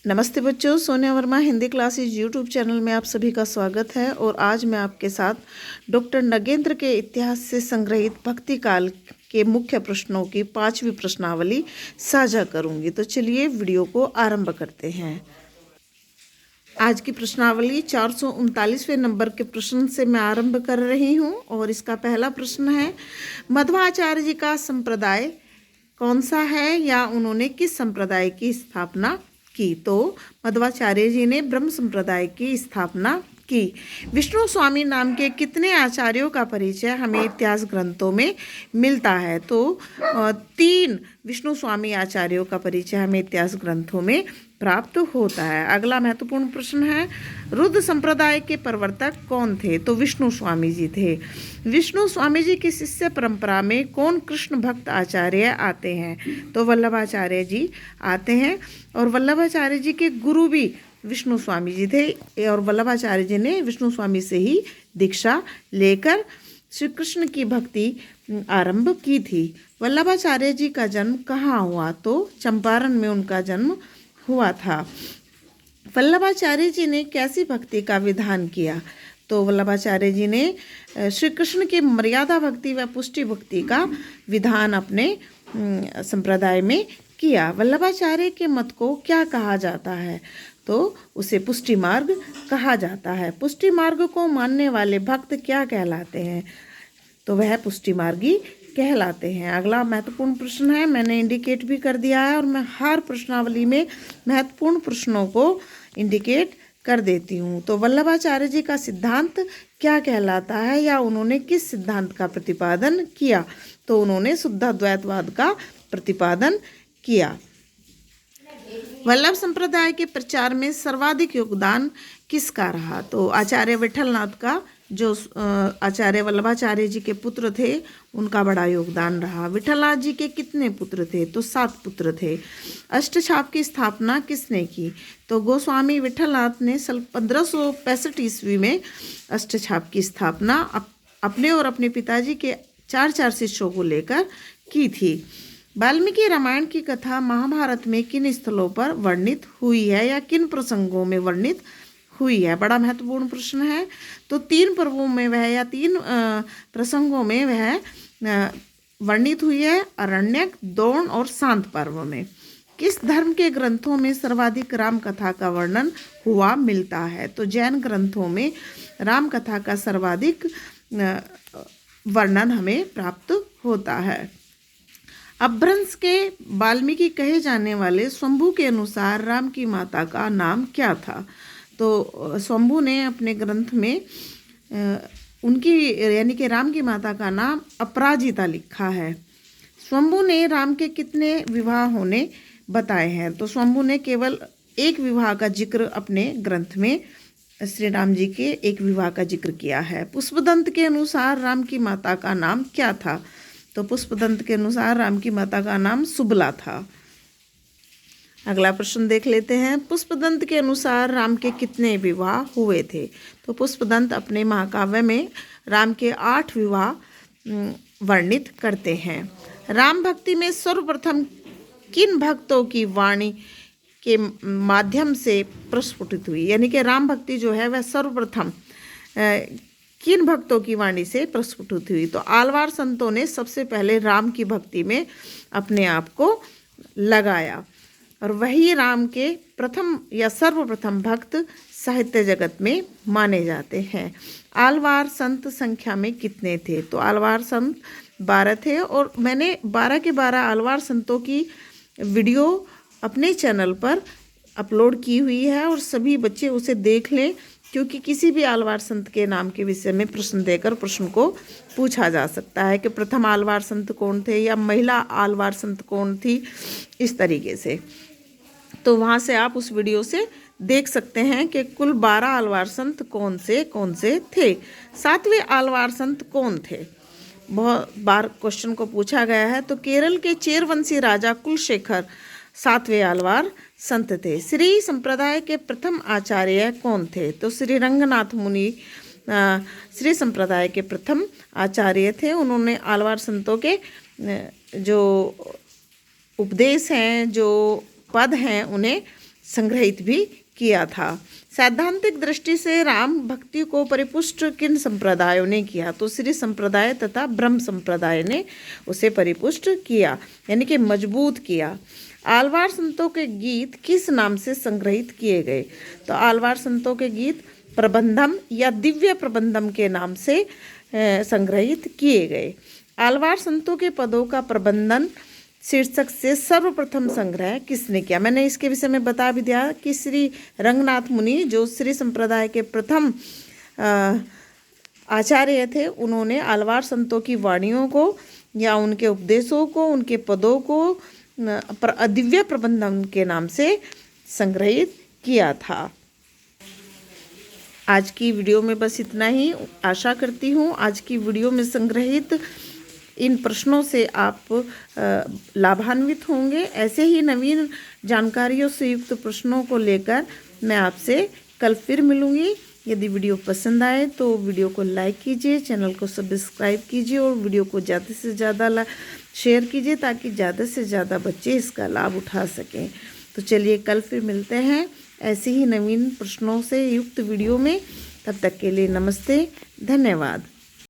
नमस्ते बच्चों, Sonia Verma Hindi classes YouTube channel में आप सभी का स्वागत है। और आज मैं आपके साथ डॉक्टर नगेंद्र के इतिहास से संग्रहित भक्ति काल के मुख्य प्रश्नों की 5वीं प्रश्नावली साझा करूंगी। तो चलिए वीडियो को आरंभ करते हैं। आज की प्रश्नावली 439वें नंबर के प्रश्न से मैं आरंभ कर रही हूं और इसका पहला प्रश्न है, मध्वाचार्य जी का संप्रदाय कौन सा है या उन्होंने किस संप्रदाय की स्थापना की? तो मध्वाचार्य जी ने ब्रह्म संप्रदाय की स्थापना की। विष्णु स्वामी नाम के कितने आचार्यों का परिचय हमें इतिहास ग्रंथों में मिलता है? तो 3 विष्णु स्वामी आचार्यों का परिचय हमें इतिहास ग्रंथों में प्राप्त होता है। अगला महत्वपूर्ण प्रश्न है, रुद्र संप्रदाय के प्रवर्तक कौन थे? तो विष्णु स्वामी जी थे। विष्णु स्वामी जी की शिष्य परंपरा में कौन कृष्ण भक्त आचार्य आते हैं? तो वल्लभाचार्य जी आते हैं। और वल्लभाचार्य जी के गुरु भी विष्णु स्वामी जी थे और वल्लभाचार्य जी ने विष्णु स्वामी से ही दीक्षा लेकर श्री कृष्ण की भक्ति आरंभ की थी। वल्लभाचार्य जी का जन्म कहाँ हुआ? तो चंपारण में उनका जन्म हुआ था। वल्लभाचार्य जी ने कैसी भक्ति का विधान किया? तो वल्लभाचार्य जी ने श्री कृष्ण की मर्यादा भक्ति व पुष्टि भक्ति का विधान अपने संप्रदाय में किया। वल्लभाचार्य के मत को क्या कहा जाता है? तो उसे पुष्टि मार्ग कहा जाता है। पुष्टि मार्ग को मानने वाले भक्त क्या कहलाते हैं? तो वह पुष्टि मार्गी कहलाते हैं। अगला महत्वपूर्ण प्रश्न है, मैंने इंडिकेट भी कर दिया है और मैं हर प्रश्नावली में महत्वपूर्ण प्रश्नों को इंडिकेट कर देती हूँ। तो वल्लभाचार्य जी का सिद्धांत क्या कहलाता है या उन्होंने किस सिद्धांत का प्रतिपादन किया? तो उन्होंने शुद्धाद्वैतवाद का प्रतिपादन किया। वल्लभ संप्रदाय के प्रचार में सर्वाधिक योगदान किसका रहा? तो आचार्य विठलनाथ का, जो आचार्य वल्लभाचार्य जी के पुत्र थे, उनका बड़ा योगदान रहा। विठलनाथ जी के कितने पुत्र थे? तो 7 पुत्र थे। अष्टछाप की स्थापना किसने की? तो गोस्वामी विठलनाथ ने सन 1565 ईस्वी में अष्टछाप की स्थापना अपने और अपने पिताजी के 4 शिष्यों को लेकर की थी। वाल्मीकि रामायण की कथा महाभारत में किन स्थलों पर वर्णित हुई है या किन प्रसंगों में वर्णित हुई है? बड़ा महत्वपूर्ण प्रश्न है। तो 3 पर्वों में वह या 3 प्रसंगों में वह वर्णित हुई है, अरण्यक, दौड़ और शांत पर्व में। किस धर्म के ग्रंथों में सर्वाधिक राम कथा का वर्णन हुआ मिलता है? तो जैन ग्रंथों में राम कथा का सर्वाधिक वर्णन हमें प्राप्त होता है। अपभ्रंश के वाल्मीकि कहे जाने वाले शंभु के अनुसार राम की माता का नाम क्या था? तो शंभु ने अपने ग्रंथ में उनकी यानी कि राम की माता का नाम अपराजिता लिखा है। शंभु ने राम के कितने विवाह होने बताए हैं? तो शंभु ने केवल एक विवाह का जिक्र अपने ग्रंथ में श्री राम जी के एक विवाह का जिक्र किया है। पुष्पदंत के अनुसार राम की माता का नाम क्या था? तो पुष्पदंत के अनुसार राम की माता का नाम सुबला था। अगला प्रश्न देख लेते हैं, पुष्पदंत के अनुसार राम के कितने विवाह हुए थे? तो पुष्पदंत अपने महाकाव्य में राम के 8 विवाह वर्णित करते हैं। राम भक्ति में सर्वप्रथम किन भक्तों की वाणी के माध्यम से प्रस्फुटित हुई? यानी कि राम भक्ति जो है वह सर्वप्रथम किन भक्तों की वाणी से प्रस्फुटित हुई? तो आलवार संतों ने सबसे पहले राम की भक्ति में अपने आप को लगाया और वही राम के प्रथम या सर्वप्रथम भक्त साहित्य जगत में माने जाते हैं। आलवार संत संख्या में कितने थे? तो आलवार संत 12 थे और मैंने 12 के 12 आलवार संतों की वीडियो अपने चैनल पर अपलोड की हुई है और सभी बच्चे उसे देख लें, क्योंकि किसी भी आलवार संत के नाम के विषय में प्रश्न देकर प्रश्न को पूछा जा सकता है कि प्रथम आलवार संत कौन थे या महिला आलवार संत कौन थी, इस तरीके से। तो वहाँ से आप उस वीडियो से देख सकते हैं कि कुल 12 आलवार संत कौन से थे। 7वें आलवार संत कौन थे? बहुत बार क्वेश्चन को पूछा गया है। तो केरल के चेरवंशी राजा कुलशेखर 7वें आलवार संत थे। श्री संप्रदाय के प्रथम आचार्य कौन थे? तो श्री रंगनाथ मुनि श्री संप्रदाय के प्रथम आचार्य थे। उन्होंने आलवार संतों के जो उपदेश हैं, जो पद हैं, उन्हें संग्रहित भी किया था। सैद्धांतिक दृष्टि से राम भक्ति को परिपुष्ट किन संप्रदायों ने किया? तो श्री संप्रदाय तथा ब्रह्म संप्रदाय ने उसे परिपुष्ट किया, यानी कि मजबूत किया। आलवार संतों के गीत किस नाम से संग्रहित किए गए? तो आलवार संतों के गीत प्रबंधम या दिव्य प्रबंधम के नाम से संग्रहित किए गए। आलवार संतों के पदों का प्रबंधन शीर्षक से सर्वप्रथम संग्रह किसने किया? मैंने इसके विषय में बता भी दिया कि श्री रंगनाथ मुनि, जो श्री संप्रदाय के प्रथम आचार्य थे, उन्होंने आलवार संतों की वाणियों को या उनके उपदेशों को, उनके पदों को दिव्य प्रबंधन के नाम से संग्रहित किया था। आज की वीडियो में बस इतना ही। आशा करती हूँ आज की वीडियो में संग्रहित इन प्रश्नों से आप लाभान्वित होंगे। ऐसे ही नवीन जानकारियों से युक्त प्रश्नों को लेकर मैं आपसे कल फिर मिलूँगी। यदि वीडियो पसंद आए तो वीडियो को लाइक कीजिए, चैनल को सब्सक्राइब कीजिए और वीडियो को ज़्यादा से ज़्यादा शेयर कीजिए ताकि ज़्यादा से ज़्यादा बच्चे इसका लाभ उठा सकें। तो चलिए कल फिर मिलते हैं ऐसे ही नवीन प्रश्नों से युक्त वीडियो में। तब तक के लिए नमस्ते, धन्यवाद।